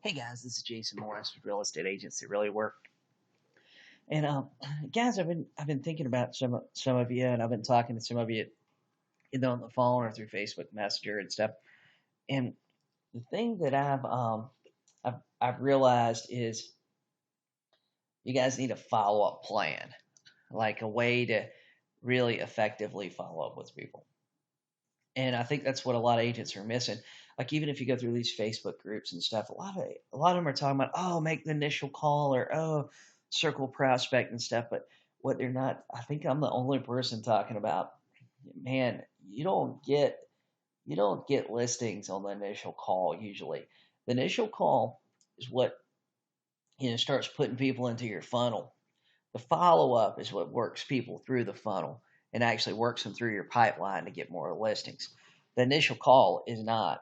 Hey guys, this is Jason Morris with Real Estate Agents That Really Work. And guys, I've been thinking about some of you, and I've been talking to some of you, on the phone or through Facebook Messenger and stuff. And the thing that I've realized is you guys need a follow up plan, like a way to really effectively follow up with people. And I think that's what a lot of agents are missing. Like even if you go through these Facebook groups and stuff, a lot of them are talking about, oh, make the initial call or oh, circle prospect and stuff. But what they're not, I think I'm the only person talking about. Man, you don't get listings on the initial call usually. The initial call is what starts putting people into your funnel. The follow up is what works people through the funnel and actually works them through your pipeline to get more listings. The initial call is not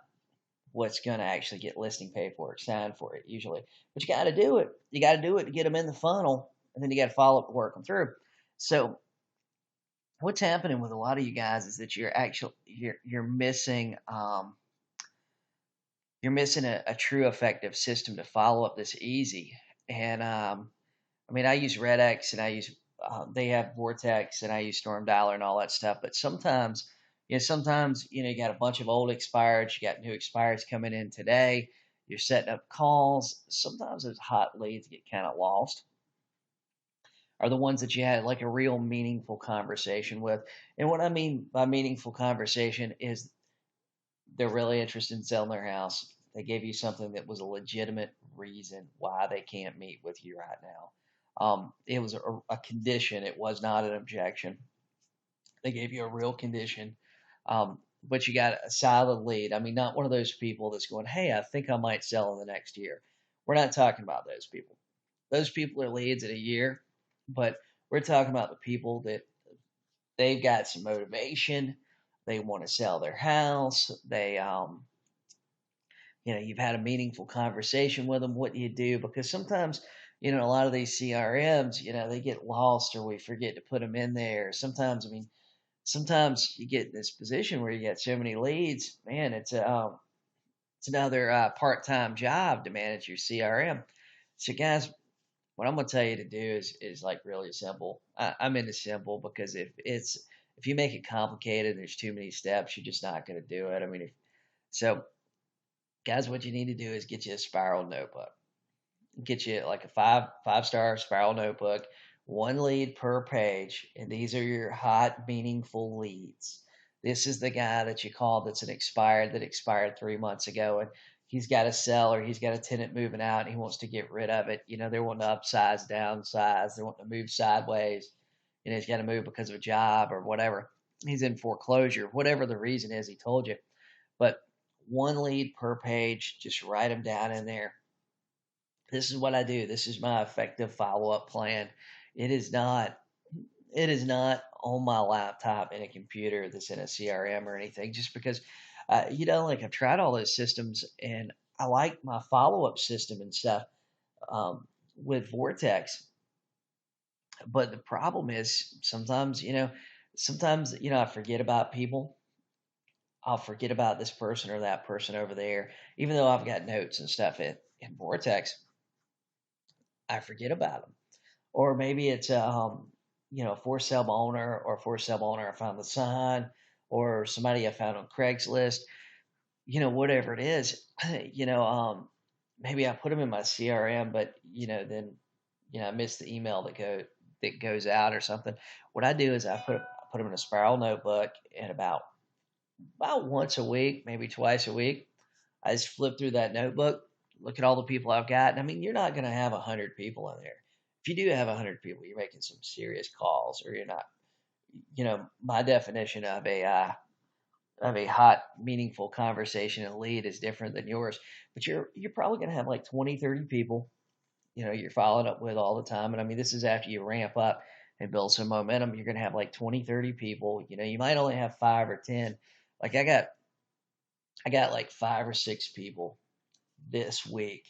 what's going to actually get listing paperwork signed for it usually, but you got to do it. You got to do it to get them in the funnel, and then you got to follow up to work them through. So what's happening with a lot of you guys is that you're missing a true effective system to follow up this easy. And I mean, I use RedX and they have Vortex and I use Storm Dialer and all that stuff. But sometimes you got a bunch of old expireds, you got new expireds coming in today. You're setting up calls. Sometimes those hot leads get kind of lost. Are the ones that you had like a real meaningful conversation with. And what I mean by meaningful conversation is they're really interested in selling their house. They gave you something that was a legitimate reason why they can't meet with you right now. It was a condition. It was not an objection. They gave you a real condition, but you got a solid lead. I mean, not one of those people that's going, "Hey, I think I might sell in the next year." We're not talking about those people. Those people are leads in a year, but we're talking about the people that they've got some motivation. They want to sell their house. You've had a meaningful conversation with them. What do you do? Because sometimes, a lot of these CRMs, they get lost or we forget to put them in there. Sometimes you get in this position where you get so many leads, man, it's another part-time job to manage your CRM. So guys, what I'm going to tell you to do is like really simple. I'm into simple because if you make it complicated, there's too many steps, you're just not going to do it. I mean, so guys, what you need to do is get you a spiral notebook. Get you like a five-star spiral notebook, one lead per page, and these are your hot, meaningful leads. This is the guy that you called that expired 3 months ago, and he's got a sell or he's got a tenant moving out and he wants to get rid of it. They want to upsize, downsize, they want to move sideways. He's got to move because of a job or whatever. He's in foreclosure, whatever the reason is, he told you. But one lead per page, just write them down in there. This is what I do. This is my effective follow-up plan. It is not it is not on my laptop in a computer that's in a CRM or anything, just because like I've tried all those systems and I like my follow-up system and stuff with Vortex. But the problem is sometimes I forget about people. I'll forget about this person or that person over there, even though I've got notes and stuff in Vortex. I forget about them. Or maybe it's for sale owner or for sale owner I found the sign or somebody I found on Craigslist, whatever it is, maybe I put them in my CRM, but then I miss the email that goes out or something. What I do is I put them in a spiral notebook and about once a week, maybe twice a week, I just flip through that notebook, look at all the people I've got. And I mean, you're not going to have 100 people in there. If you do have 100 people, you're making some serious calls, or you're not. My definition of a hot, meaningful conversation and lead is different than yours. But you're probably going to have like 20, 30 people. You're following up with all the time. And I mean, this is after you ramp up and build some momentum. You're going to have like 20, 30 people. You might only have 5 or 10. Like I got like 5 or 6 people this week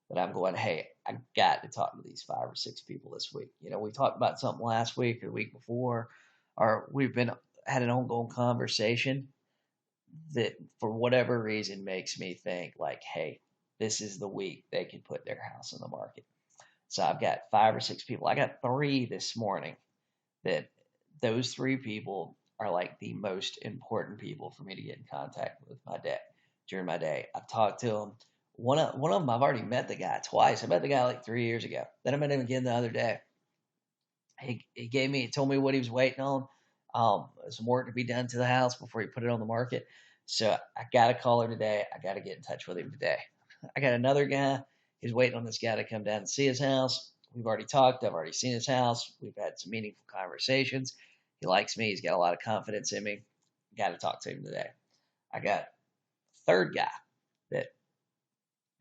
that I'm going, hey, I got to talk to these 5 or 6 people this week. We talked about something last week or the week before, or had an ongoing conversation that for whatever reason makes me think like, hey, this is the week they can put their house on the market. So I've got 5 or 6 people. I got 3 this morning that those 3 people are like the most important people for me to get in contact with my day during my day. I've talked to them. One of them, I've already met the guy twice. I met the guy like 3 years ago. Then I met him again the other day. He told me what he was waiting on. Some work to be done to the house before he put it on the market. So I got to call her today. I got to get in touch with him today. I got another guy. He's waiting on this guy to come down and see his house. We've already talked. I've already seen his house. We've had some meaningful conversations. He likes me. He's got a lot of confidence in me. Got to talk to him today. I got a third guy that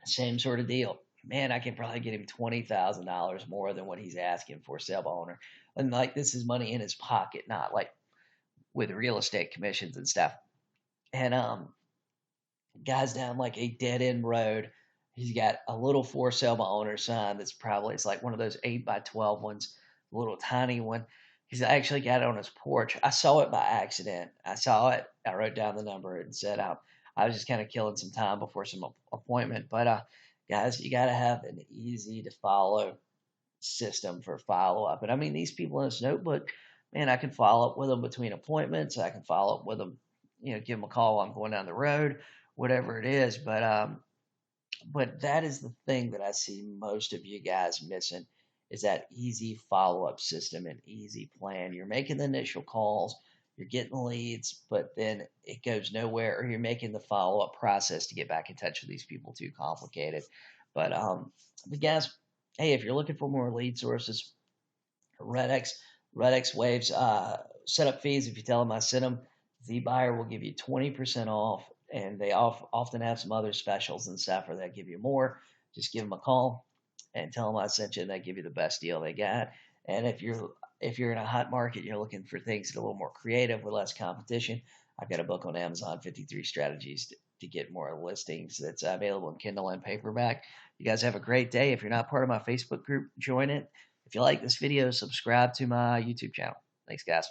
same sort of deal. Man, I can probably get him $20,000 more than what he's asking for sale by owner. And like this is money in his pocket, not like with real estate commissions and stuff. And guy's down like a dead end road. He's got a little for sale by owner sign that's probably it's like one of those 8x12 ones, a little tiny one. He's actually got it on his porch. I saw it by accident. I saw it. I wrote down the number and said I was just kind of killing some time before some appointment. But guys, you got to have an easy to follow system for follow up. And I mean, these people in this notebook, man, I can follow up with them between appointments. I can follow up with them, give them a call while I'm going down the road, whatever it is. But that is the thing that I see most of you guys missing is that easy follow up system and easy plan. You're making the initial calls, you're getting leads, but then it goes nowhere, or you're making the follow up process to get back in touch with these people too complicated. But guys, hey, if you're looking for more lead sources, Red X Waves setup fees. If you tell them I sent them, the buyer will give you 20% off, and they often have some other specials and stuff where they give you more. Just give them a call and tell them I sent you, and they give you the best deal they got. And if you're in a hot market, you're looking for things that are a little more creative with less competition, I've got a book on Amazon, 53 Strategies to get more listings that's available in Kindle and paperback. You guys have a great day. If you're not part of my Facebook group, join it. If you like this video, subscribe to my YouTube channel. Thanks, guys.